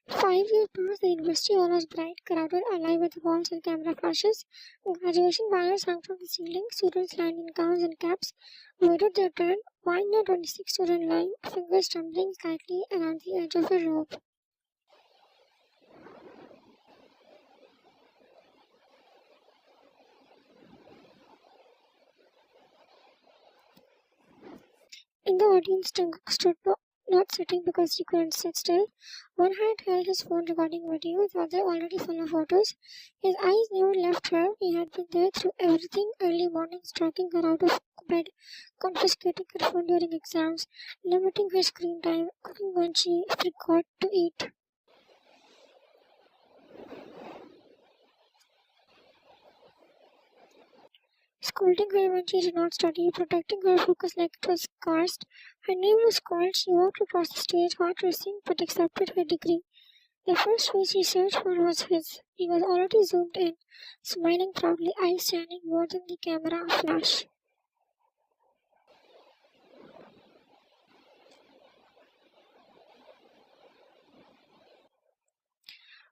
5 years passed, the university hall was bright, crowded, alive with walls and camera flashes. Graduation banners hung from the ceiling, students lined in gowns and caps waited their turn, one year 26 student line, fingers trembling slightly around the edge of a rope. In the audience, Jungkook stood not sitting because he couldn't sit still. One hand held his phone recording video, the other already full of photos. His eyes never left her. He had been there through everything, early mornings, dragging her out of bed, confiscating her phone during exams, limiting her screen time, cooking when she forgot to eat. Scolding her when she did not study, protecting her focus like it was cursed. Her name was called. She walked across the stage, heart racing, but accepted her degree. The first face she searched for was his. He was already zoomed in, smiling proudly, eyes shining more than the camera flash.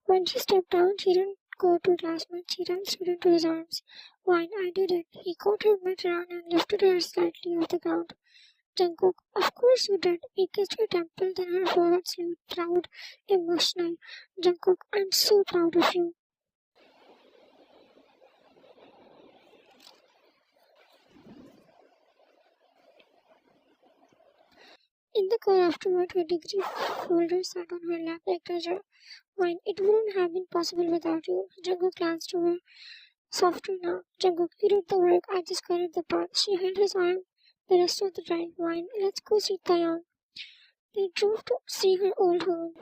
When she stepped down, she didn't go to classmates, she ran straight into his arms. Wine, I did it. He caught her mid-run and lifted her slightly off the ground. Jungkook, of course you did. He kissed her temple, then her forehead slowed, proud, emotional. Jungkook, I'm so proud of you. In the car afterward, her degree folder sat on her lap like treasure. Wine, it wouldn't have been possible without you. Jungkook glanced over. Softer now. Jungkook, you did the work, I just carried the path. She held his arm the rest of the drive. Wine, let's go see Taehyung. They drove to see her old home.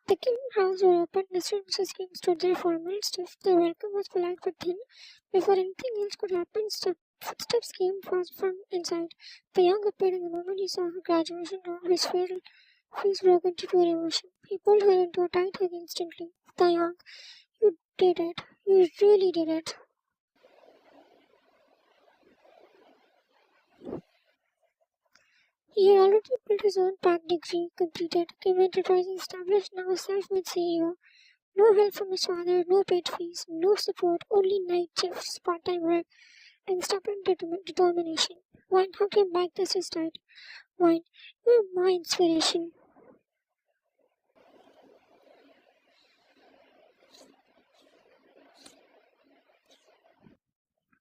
The Kim house were open. Mr. and Mrs. Kim stood there formal, stiff. The welcome was polite but thin. Before anything else could happen, footsteps came fast from inside. Taehyung appeared in the moment he saw her graduation gown. His face broke into pure emotion. He pulled her into a tight hug instantly. Taehyung, you did it. You really did it. He had already built his own path degree, completed, came enterprising, established, now a self-made CEO. No help from his father, no paid fees, no support, only night shifts, part-time work, and stubborn determination. Wine hugged him back as he died. Wine, you're my inspiration.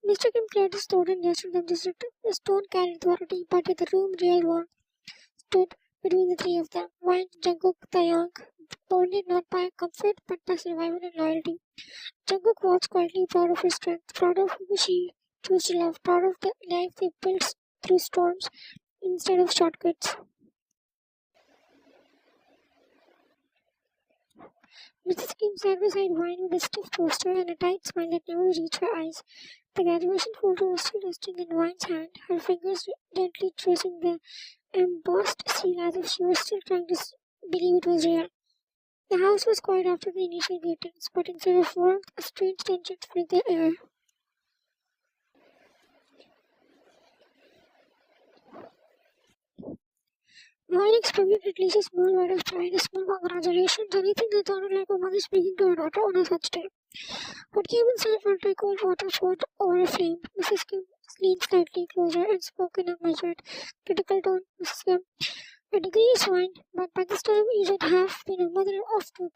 Mr. Kim cleared his throat and gestured them to sit. His tone carried authority, but in the room, real warmth stood between the three of them. Wine, Jungkook, Taehyung, bonded not by comfort but by survival and loyalty. Jungkook walks quietly, proud of her strength, proud of who she chose to love, proud of the life they built through storms instead of shortcuts. Mrs. Kim sat beside Wine with a stiff posture and a tight smile that never reached her eyes. The graduation folder was still resting in Wine's hand, her fingers gently tracing the embossed seal as if she was still trying to believe it was real. The house was quiet after the initial greetings, but instead of warmth, a strange tension filled the air. Wine expected at least a small word of pride, a small congratulations, anything that sounded like a mother speaking to her daughter on a such day. What came inside felt like cold water poured over a flame. Mrs. Kim leaned slightly closer and spoke in a measured, critical tone. Mrs. Kim, your degree is fine, but by this time you should have been a mother of two.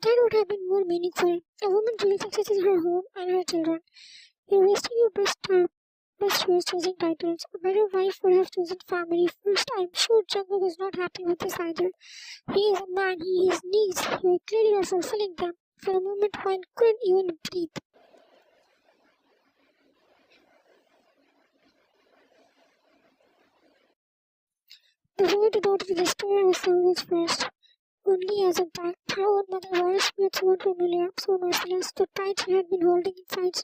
That would have been more meaningful. A woman's real success is her home and her children. You're wasting your best years choosing titles. A better wife would have chosen family first. I'm sure Jungkook is not happy with this either. He is a man, he has needs. You are clearly not fulfilling them. For a moment, Wine couldn't even breathe. The word did not register as sounds first. Only as a back, her own mother was with someone familiar, so merciless, the tight she had been holding inside.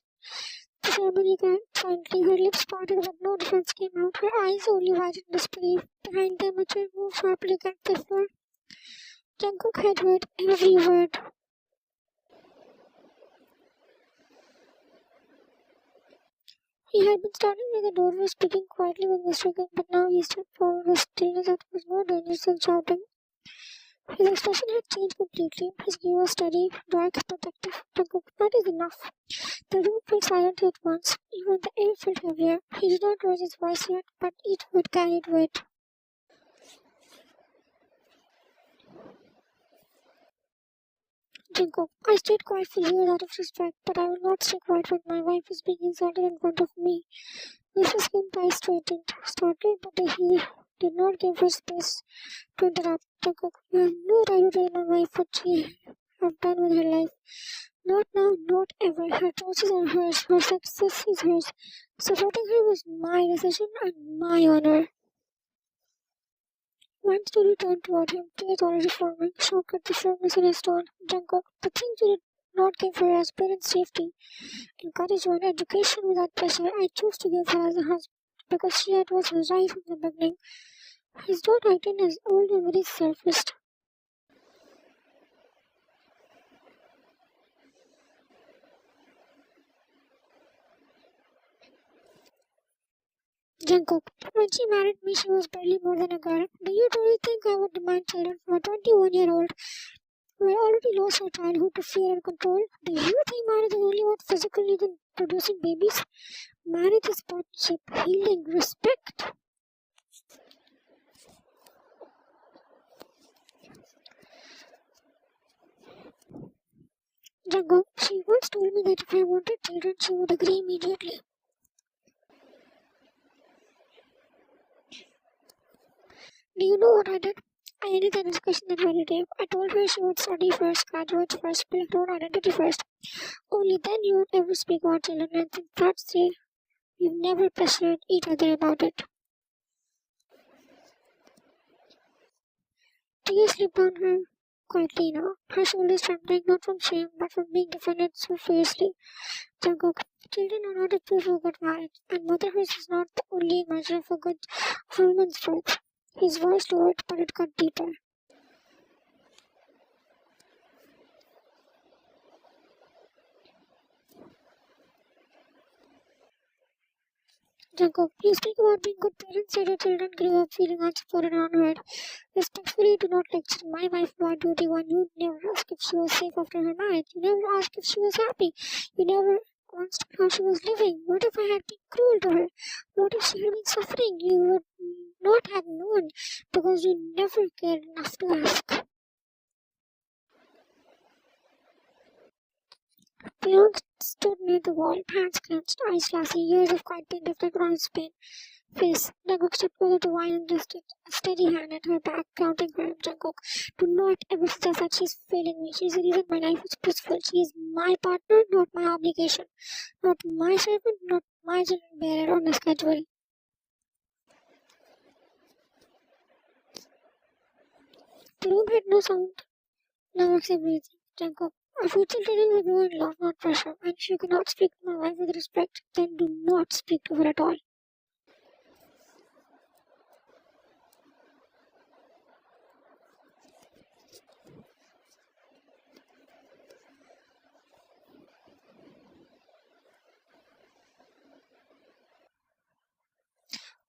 The ceremony began silently, her lips parted but no defense came out, her eyes only widened in disbelief. Behind them, a chair moved sharply against the floor. Jungkook had heard every word. He had been standing near the doorway speaking quietly with Mr. Kim, but now he stepped forward with stillness that was more dangerous than shouting. His expression had changed completely. His gaze was steady, dark, protective. Jungkook, that is enough. The room felt silent at once. Even the air felt heavier. He did not raise his voice yet, but each word carried weight. Jungkook, I stayed quiet for years out of respect, but I will not stay quiet when my wife is being insulted in front of me. Mrs. Kim's eyes straightened, startled, but he did not give her space to interrupt. Jungkook, you have no right to tell my wife what she have done with her life. Not now, not ever. Her choices are hers, her success is hers. Supporting her was my decision and my honor. One slowly turned toward him, tears already forming, shocked at the firmness in his tone. Jungkook, the things you did not give her as parents' safety, encouragement, education without pressure, I chose to give her as a husband because she was right from the beginning. His jaw tightened, his old memories surfaced. Jungkook, when she married me, she was barely more than a girl. Do you truly think I would demand children from a 21-year-old who had already lost her childhood to fear and control? Do you think marriage is only about physical needs and producing babies? Marriage is partnership, healing, respect. Jungkook, she once told me that if I wanted children, she would agree immediately. Do you know what I did? I ended the discussion that very day. I told her she would study first, graduate first, build her own identity first. Only then you would ever speak about children, and since that day, we've never pressured each other about it. Tears slipped down her quietly now, her shoulders trembling not from shame but from being defended so fiercely. Jungkook, children are not a proof of good marriage, and motherhood is not the only measure for good woman's growth. His voice lowered, but it got deeper. Jungkook, you speak about being good parents, yet your children grew up feeling unsupported and unheard. Respectfully, do not lecture my wife about duty when you never asked if she was safe after her marriage. You never asked if she was happy. You never asked how she was living. What if I had been cruel to her? What if she had been suffering? You would not have known because you never cared enough to ask. Taehyung stood near the wall, hands clenched, eyes glassy, years of quiet pain reflected on his face. Jungkook stepped closer to Wine and rested a steady hand at her back, counting her. Jungkook, do not ever suggest that she's failing me. She's the reason my life is peaceful. She is my partner, not my obligation. Not my servant, not my children bearer on a schedule. The room had no sound, now except breathing. Jungkook, a future children will grow in love, not pressure. And if you cannot speak to my wife with respect, then do not speak to her at all.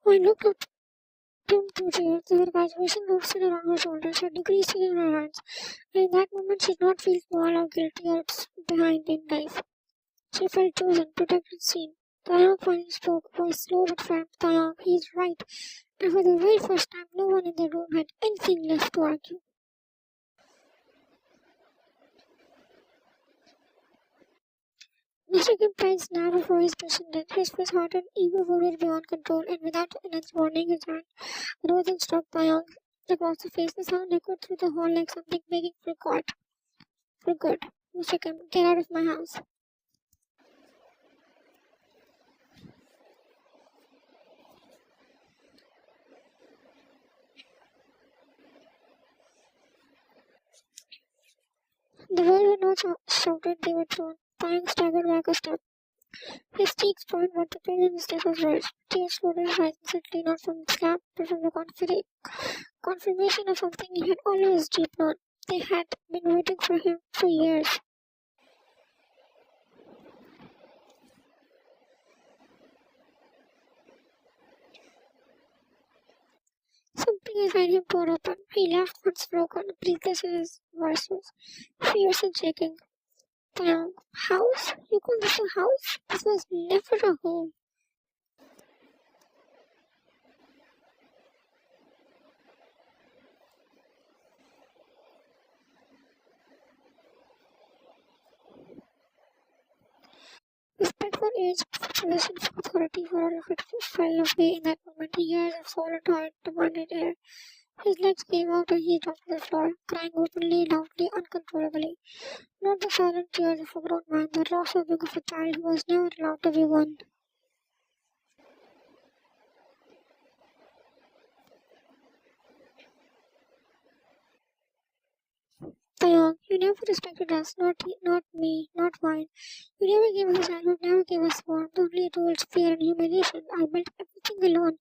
I looked up him through tears. Her graduation ropes still around her shoulders, her degree still in her hands. And in that moment, she did not feel small or guilty or behind in life. She felt chosen, protected, seen. Taehyung finally spoke, voice slow but firm. Taehyung, he's right. And for the very first time, no one in the room had anything left to argue. Mr. Kim tried snap before his patient did. His face hardened, ego voted beyond control, and without another warning, his hand rose and struck Taehyung across the face. The sound echoed through the hall like something begging for God. For good. Mr. Kim, get out of my house. The words were not shouted, they were thrown. Taehyung staggered back a step. His cheeks burned, but the pain in his face was worse. Tears floated his eyes instantly, not from the slap, but from the confirmation of something he had always deep known. They had been waiting for him for years. his eyed him tore open. He laughed once broken, breathless in his voice was fierce and shaking. Taehyung, house? You call this a house? This was never a home. Respect for age, tradition for authority, for all of it fell away in that moment. Years of solid heart demanded air. His legs gave out and he dropped to the floor, crying openly, loudly, uncontrollably. Not the silent tears of a grown man, the raw sobbing of a child who was never allowed to be one. Taeyong, you never respected us, not me, not mine. You never gave us a childhood, never gave us warmth, only rules, fear, and humiliation. I built everything alone.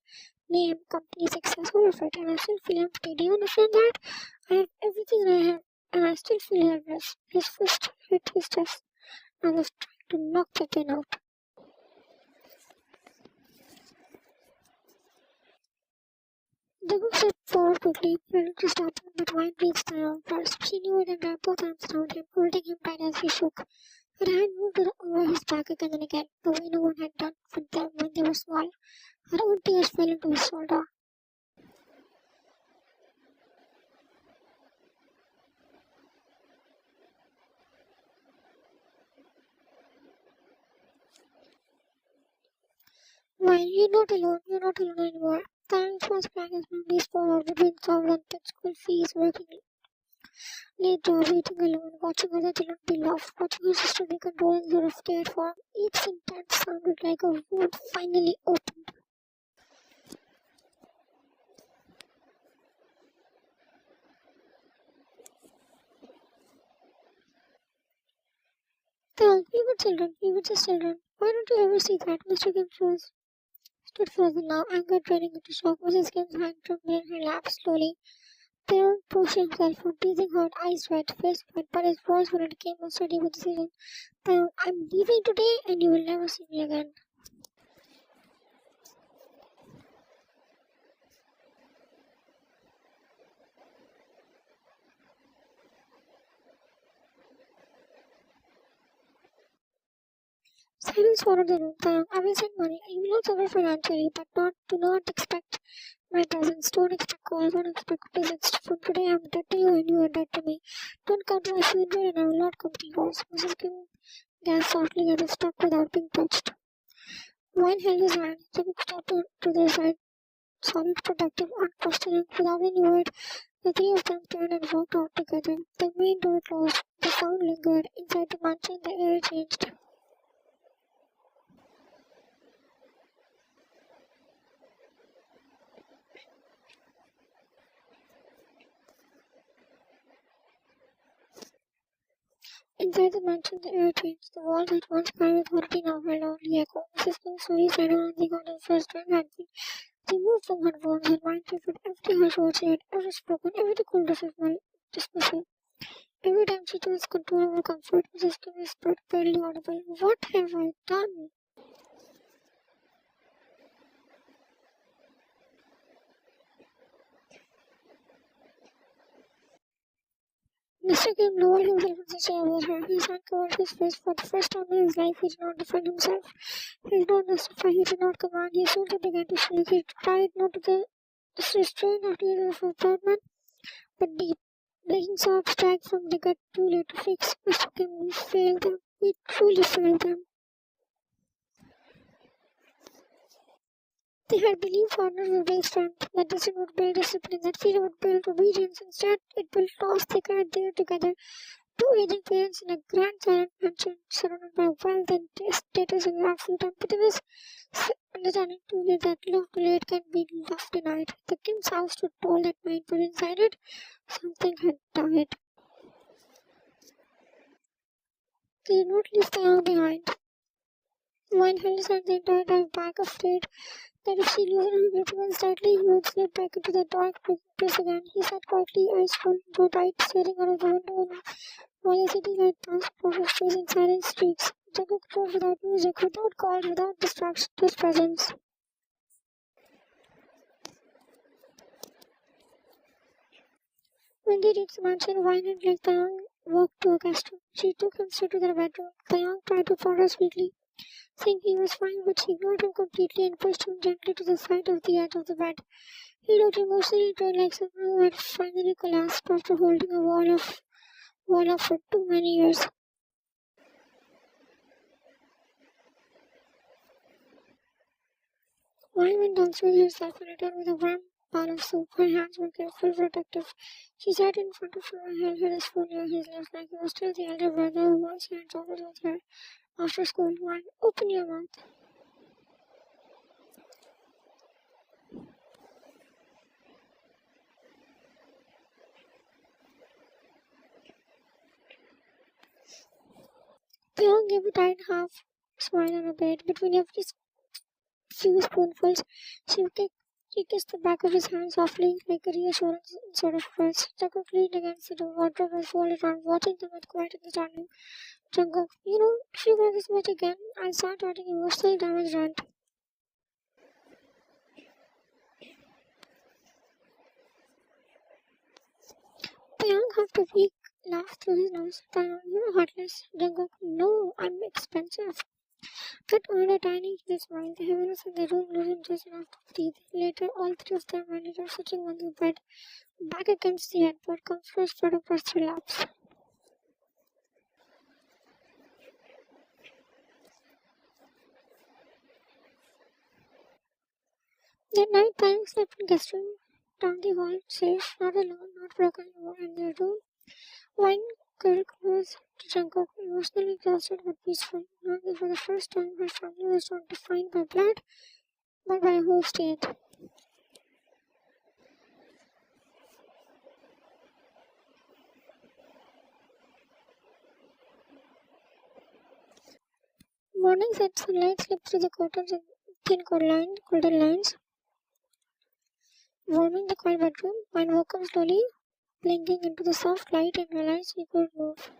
Name, company, success, all of it, and I still feel empty. Do you understand that? I have everything I have, and I still feel helpless. His fist hit his chest, and I was trying to knock the pain out. Jungkook stepped forward quickly, ready to stop him, but Wine reached Taeyong first. She knew it and wrapped both arms around him, holding him tight as he shook. Her hand moved over his back again and again, the way no one had done with them when they were small. Her own tears fell into his shoulder. Wine, you're not alone anymore. Taeyong was planning his memories forward between jobs and paid school fees, working late job, eating alone, watching other children be loved, watching her sister be controlled and sort of cared for. Each sentence sounded like a wound finally opened. We were just children. Why don't you ever see that? Mr. Kim stood frozen now, anger turning into shock. Mrs. Kim's hand trembled in her lap slowly. Taehyung pushed himself from teasing her, eyes red, face wet, but his voice when it came was steady with decision. Taehyung, I'm leaving today and you will never see me again. Silence followed the room. Taehyung, I will send money. I will not suffer financially, but do not expect my presence. Don't expect calls, don't expect visits. From today I am dead to you and you are dead to me. Don't come to my funeral and I will not come to yours. Mrs. Kim gasped softly as if struck without being touched. Wine held his hand. Jungkook stepped to their side, solid, protective, unquestioning. Without any word, the three of them turned and walked out together. The main door closed. The sound lingered. Inside the mansion, the air changed. Inside the mansion, the air changed. The walls that once carried authority now held only echo. Mrs. King slowly sat down on the garden first and had been removed from her words. Her mind reviewed every harsh word she had ever spoken, every cold dismissal. Every time she chose control over comfort, Mrs. King whispered, barely audible, what have I done? Mr. Kim lowered himself in the chair with her. His hand covered his face. For the first time in his life, he did not defend himself. He did not justify. He did not command. He slowly began to shake. He tried not to be restrained or tears of a proud man, but deep. Breaking sobs dragged from the gut too late to fix. Mr. Kim, we failed them. We truly failed them. They had believed foreigners would build strength, that discipline would build discipline, that freedom would build obedience. Instead, it built loss. They cried there together. Two aging parents in a grand silent mansion, surrounded by wealth and status and absolute emptiness, understanding too late that love delayed can be love denied. The Kim's house stood tall that night, but inside it, something had died. They did not leave the young behind. Wine held his hand the entire time back, afraid that if she loosened her grip once tightly, he would slip back into the dark place again. He sat quietly, eyes full, jaw tight, staring out of the window while the city light passed across his face in silent streaks. Jungkook drove without music, without calls, without distraction, just presence. When they reached the mansion, Wine and like Taeyong walked to a guest room. She took him straight to their bedroom. Taeyong tried to prod her sweetly, saying he was fine, but she ignored him completely and pushed him gently to the side of the edge of the bed. He looked emotionally drained, like someone who had finally collapsed after holding a wall up for too many years. Wine went downstairs herself and returned with a warm bowl of soup. Her hands were careful, protective. She sat in front of him and held his phone near his lips like he was still the elder brother who once had troubles with her after school. Wine, open your mouth. Taeyong gave a tight half smile on her bed. Between every few spoonfuls, she kissed the back of his hand softly, like a reassurance sort of words. Jungkook leaned against the wardrobe and folded arms, watching them with quiet understanding. Jungkook, if you wear this much again, I'll start writing emotional damage rant. Taeyong huffed a weak laugh through his nose. Taeyong, you're heartless. Jungkook, no, I'm expensive. That earned a tiny evil smile. The heaviness in the room loosened just enough to breathe. Later, all three of them ended up sitting on the bed, back against the headboard, comfortable spread across their laps. That night, Taeyong slept in guest room, down the hall, safe, not alone, not broken anymore, in their room. Wine curled close to Jungkook, emotionally exhausted but peaceful, knowing that for the first time her family was not defined by blood, but by a whole state. Mornings at sunlight slipped through the curtains in thin golden lines, warming the quiet bedroom. Wine woke up slowly, blinking into the soft light and realized he could move.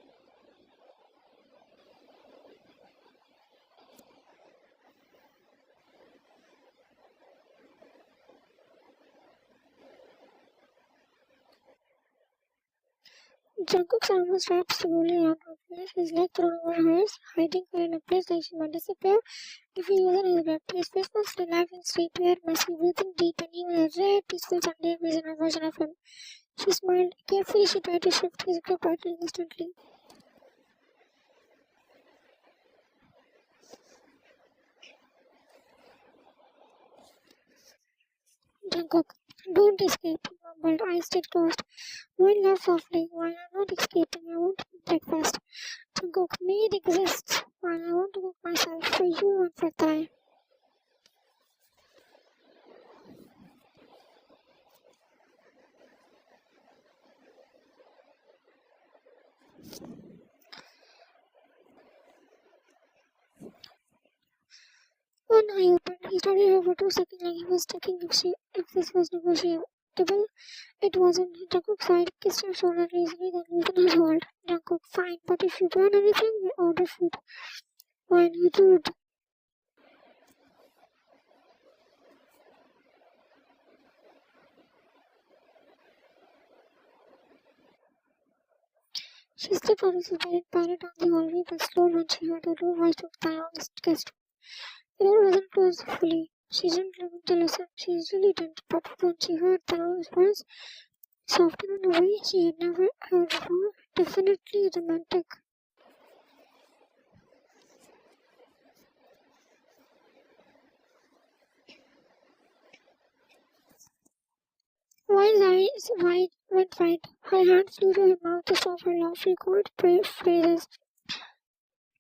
Jungkook's arm was wrapped slowly around her waist, his leg thrown over hers, hiding her in a place like she might disappear if he loosened his grip. His face was alive and straight, hair messy, breathing deep, and even a rare, peaceful Sunday version of him. She smiled. Carefully, she tried to shift his grip tightly instantly. Jungkook, don't escape, he mumbled, eyes still closed. Wine laughed softly. Why, I'm not escaping, I want to eat breakfast. Jungkook, meat exists. Why, I want to cook myself for you and for Thai. One eye opened. He studied her for 2 seconds like he was checking if this was negotiable. It wasn't. Jungkook sighed, kissed her shoulder lazily, then loosened his hold. Jungkook, fine, but if you burn anything, we order food. Wine, you rude. She stepped out of the bed and padded down the hallway, but slowed when she heard a low voice from Taeyong's guest room. The door wasn't closed fully. She didn't look to listen. She really didn't. But when she heard Taeyong's voice, softened in a way she had never heard before, definitely romantic. Wine's eyes went wide. Her hand flew to her mouth to stop her laugh. She called phrases,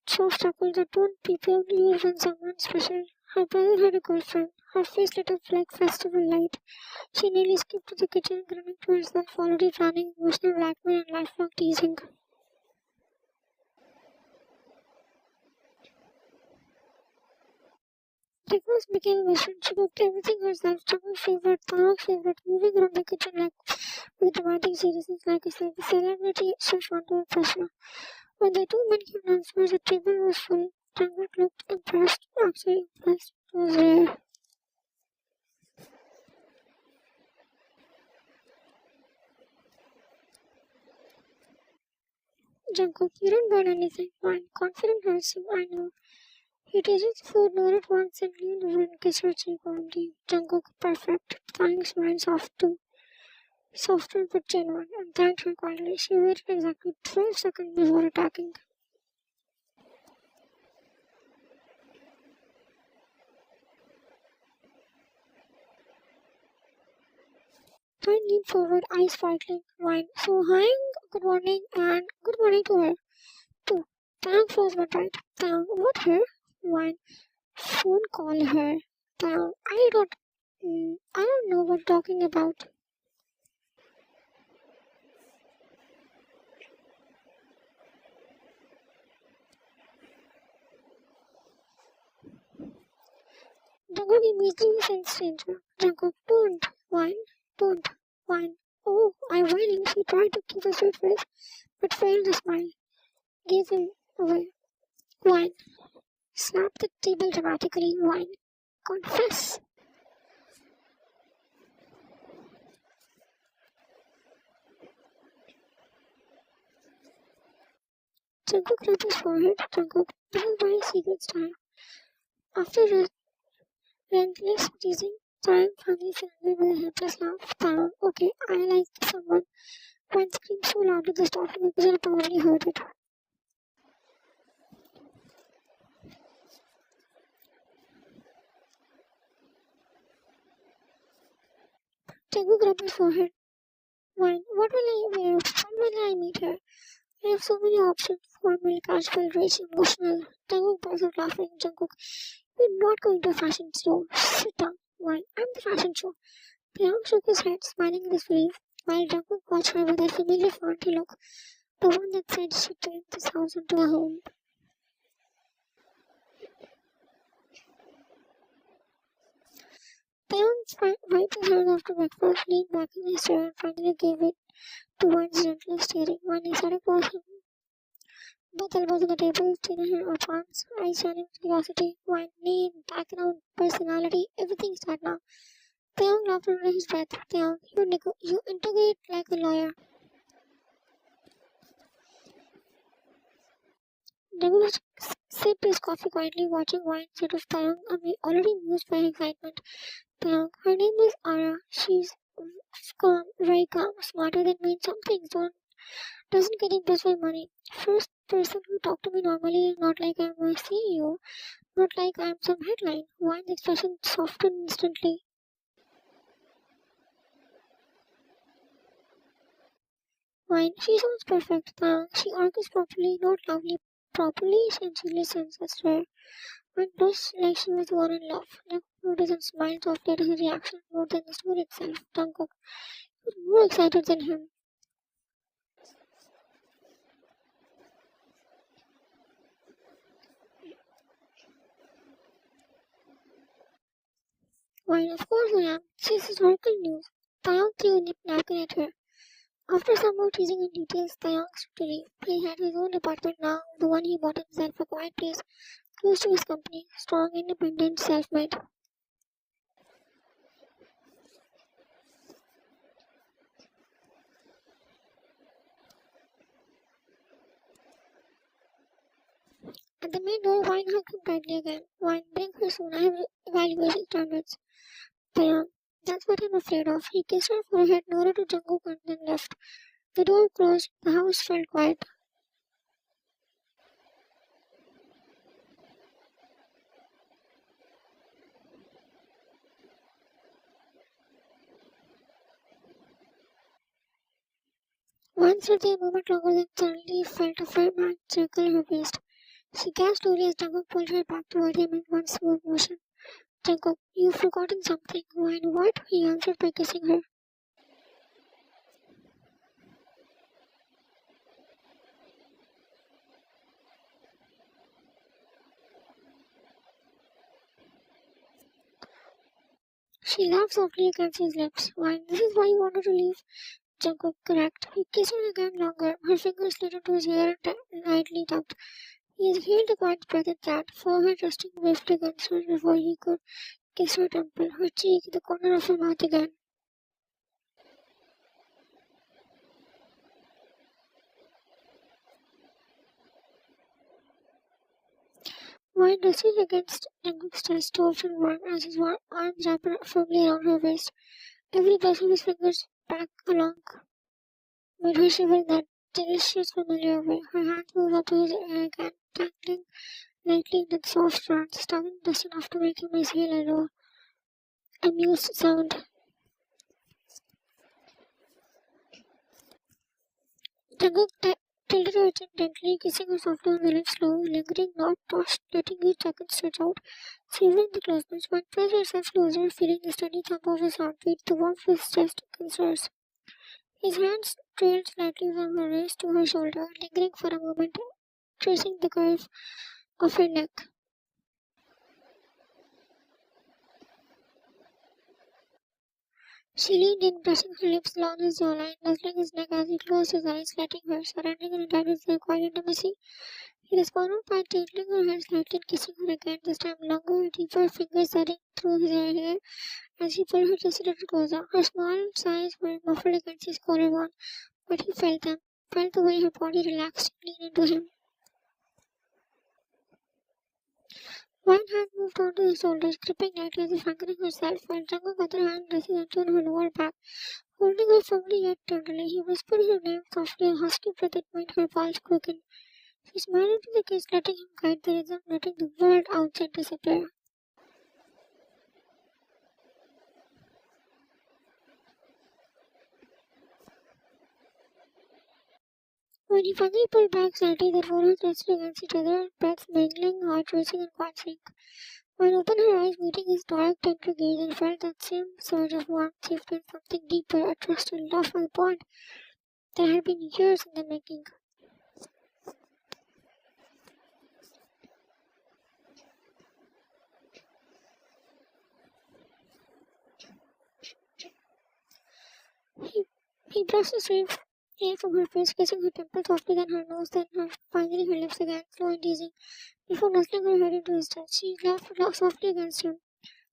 soft chuckles that don't people use when someone's special. Her brother had a girlfriend. Her face lit up like festival light. She nearly skipped to the kitchen, grinning to herself, already planning emotional blackmail and lifelong teasing. Breakfast became a mission. She cooked everything herself. Chung's favorite, Taeyong's favorite, moving around the kitchen like with dramatic seriousness like a celebrity chef under pressure. When the two men came downstairs, the table was full. Jungkook looked impressed, actually impressed. It was rare. Jungkook, you don't burn anything. Wine. Confident hurts you, I know. He tasted the food, nodded once, and leaned over and kissed her cheek warmly. Jungkook, perfect. Thanks, mine soft too. Softer but genuine, and thanked her quietly. She waited exactly 12 seconds before attacking. Wine leaned forward, eyes sparkling. Wine. So, hi, good morning, and good morning to her, too. Tang froze one right. Tang, what her? Wine. Phone call her. Tang, I don't know what you're talking about. Jungkook immediately sensed danger. Jungkook, don't. Wine. Don't. Wine. Oh, I'm whining. She tried to keep a straight face, but failed to smile. Gave him away. Wine. Slapped the table dramatically. Wine. Confess. Jungkook rubbed his forehead. Jungkook, this is my secret style. After relentless teasing, Taehyung finally surrendered with a helpless laugh. Taehyung, okay, I like someone. Wine screamed so loudly the staff members probably heard it. Jungkook rubbed his forehead. Wine, what will I wear? When will I meet her? I have so many options. Formal, casual, rich, emotional. Jungkook burst out laughing. Jungkook, you're not going to a fashion show. Sit down. Why? I'm the fashion show. Taehyung shook his head, smiling in disbelief, while Jungkook watched her with a familiar fronty look, the one that said she turned this house into a home. Taehyung wiped his hand after breakfast, leaned back in his chair, and finally gave it to Wine's gentle staring. When he sat across him, both elbows on the table, chin in her palms, eyes shining with curiosity. Wine, name, background, personality, everything's that now. Taehyung laughed under his breath. Taehyung, you integrate like a lawyer. Jungkook sipped his coffee quietly, watching Wine instead of Taehyung, already amused by her excitement. Taehyung, her name is Ara. She's calm, very calm, smarter than me in some things. Doesn't get impressed by money. First person who talked to me normally, not like I'm a CEO, not like I'm some headline. Wine's expression softened instantly. Wine, she sounds perfect. She argues properly, not loudly, properly, and she listens. That's rare. Wine blushed like she was the one in love. Jungkook noticed and smiled softly at his reaction more than the story itself. Jungkook was more excited than him. Wine, of course I am. She's historical news. Taeyong threw a napkin at her. After some more teasing and details, Taeyong stood to leave. He had his own apartment now, the one he bought himself, a quiet place, close to his company, strong, independent, self-made. At the main door, Wine hugged him tightly again. Wine, bring her soon. I have evaluation standards. Taeyong, that's what I'm afraid of. He kissed her forehead, nodded to Jungkook, and then left. The door closed. The house felt quiet. Wine stood there a moment longer, then suddenly felt a firm hand circle her waist. She gasped slowly as Jungkook pulled her back toward him in one smooth motion. Jungkook, you've forgotten something. Wine, what? He answered by kissing her. She laughed softly against his lips. Wine, this is why you wanted to leave? Jungkook, correct. He kissed her again longer. Her fingers slid into his hair and lightly tugged. He inhaled a quiet breath at that, forehead resting swift against hers before he could kiss her temple, her cheek, the corner of her mouth again. Wine rushes against Jungkook's chest to open one as his arms wrap firmly around her waist. Every brush of his fingers back along made her shiver in that delicious familiar way. Her hands moved up to his ear again, tangling lightly in the soft strands, tugging just enough to make him exhale a low, amused sound. Jungkook tilted her chin gently, kissing her softly on the lips, slow, lingering, not tossed, letting each second stretch out, savoring the closeness. One pressed herself closer, feeling the steady thump of his heartbeat, the warmth of his chest against hers. His hands trailed slightly from her waist to her shoulder, lingering for a moment, tracing the curve of her neck. She leaned in, pressing her lips along his jawline, nuzzling his neck as he closed his eyes, letting her, surrendering her entirely to their quiet intimacy. He responded by tilting her head slightly and kissing her again, this time longer, deeper, fingers setting through his hair as he pulled her just a little closer. Her small sighs were muffled against his collarbone, but he felt them, felt the way her body relaxed and leaned into him. One hand moved onto his shoulders, gripping lightly as if anchoring herself, while Jungkook's other hand rested on her lower back, holding her firmly yet tenderly. He whispered her name softly, a husky breath that made her pulse quicken. She smiled into the kiss, letting him guide the rhythm, letting the world outside disappear. When he finally pulled back slightly, their foreheads rested against each other, breaths mingling, heart racing in quiet sync. When opened her eyes, meeting his dark, tender gaze, and felt that same surge of warmth, safety, and something deeper, a trust and love for the bond that had been years in the making. He, he brushed the stream hair from her face, kissing her temple softly, then her nose, then finally her lips again, slow and teasing, before nestling her head into his chest. She laughed softly against him,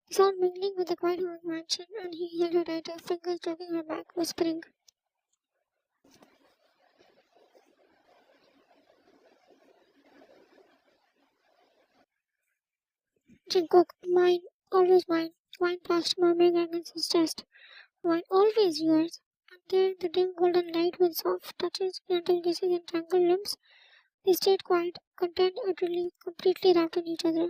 the sound mingling with the quiet hum of mansion, and he held her tighter, fingers stroking her back, whispering, Jungkook, mine, always mine. Wine passed, murmuring against his chest. Wine, always yours. And there, the dim golden light with soft touches, gentle kisses, and tangled limbs, they stayed quiet, content, utterly, completely wrapped in each other.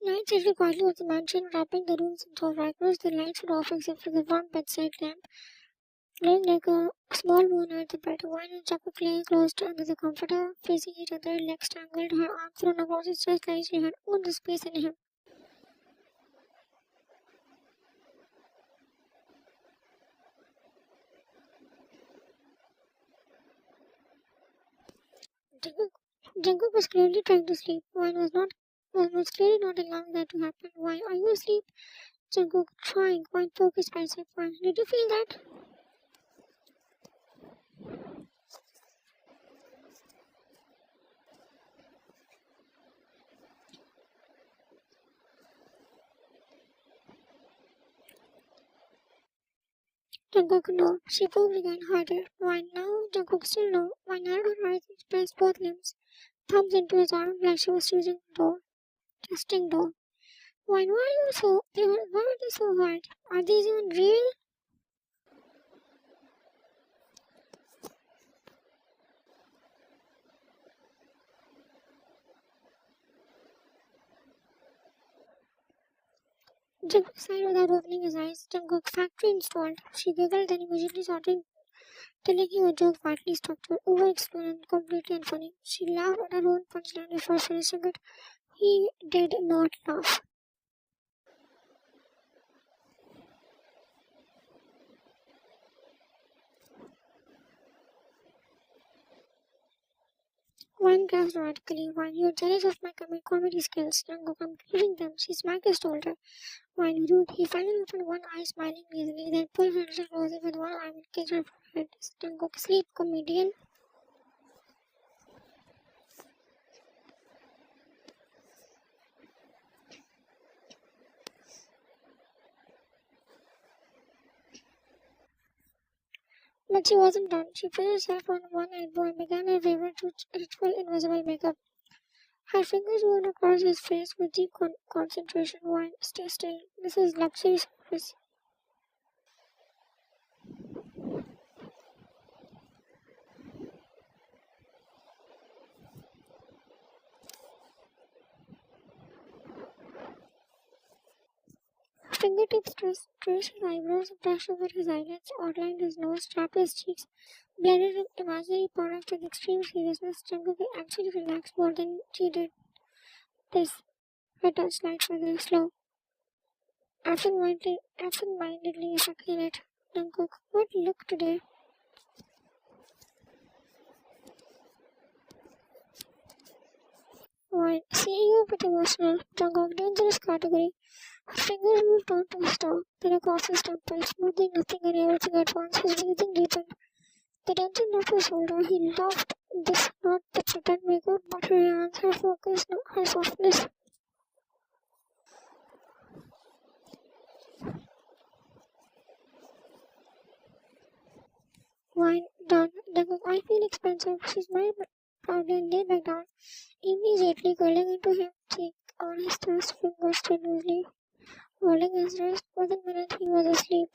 Night settled quietly over the mansion, wrapping the rooms in soft fragrance. The lights were off except for the one bedside lamp, glowing like a small moon at the bed. Wine and Jungkook lay closed under the comforter, facing each other, legs tangled, her arms thrown across his chest like she had owned the space in him. Jungkook, Jungkook was clearly trying to sleep. Wine was clearly not allowing that to happen. Why are you asleep? Jungkook trying. Wine focused bicep. Wine. Did you feel that? Jungkook no. She poked again harder. Wine now. Jungkook still no. Wine narrowed her eyes and pressed both limbs, thumbs into his arm like she was choosing door. Testing door. Wine, why are they so hard? Are these even real? Jungkook sighed without opening his eyes. Jungkook factory installed. She giggled and immediately started telling him a joke badly structured, over-explained and completely unfunny. She laughed at her own punchline before finishing it. He did not laugh. One gasped dramatically. Wine, you're jealous of my comedy skills. Jungkook, I'm giving them. She smacked his shoulder. Wine, rude. He finally opened one eye, smiling easily, then pulled her a little closer with one arm and kissed her forehead. Jungkook, sleep, comedian. But she wasn't done. She put herself on one elbow and began her favorite ritual invisible makeup. Her fingers moved across his face with deep concentration. Wine, stay still. This is luxury service. Fingertips traced his eyebrows, brushed over his eyelids, outlined his nose, tapped his cheeks, blended an imaginary product with extreme seriousness. Jungkook actually relaxed more than she did. This, her touch light further slow, absent-mindedly affectionate. Jungkook, what look today? Wine. Seeing you a bit emotional. Jungkook, dangerous category. Her fingers moved onto his toe, then across his temples, smoothing nothing and everything at once. His breathing deepened. The tension left his shoulder. He laughed. This not the pretend makeup, but her hands, her focus, her softness. Wine done. Jungkook, I feel expensive. She smiled proudly and lay back down, immediately curling into him, cheek on his thirst, fingers still loosely holding his wrist. Within minutes he was asleep.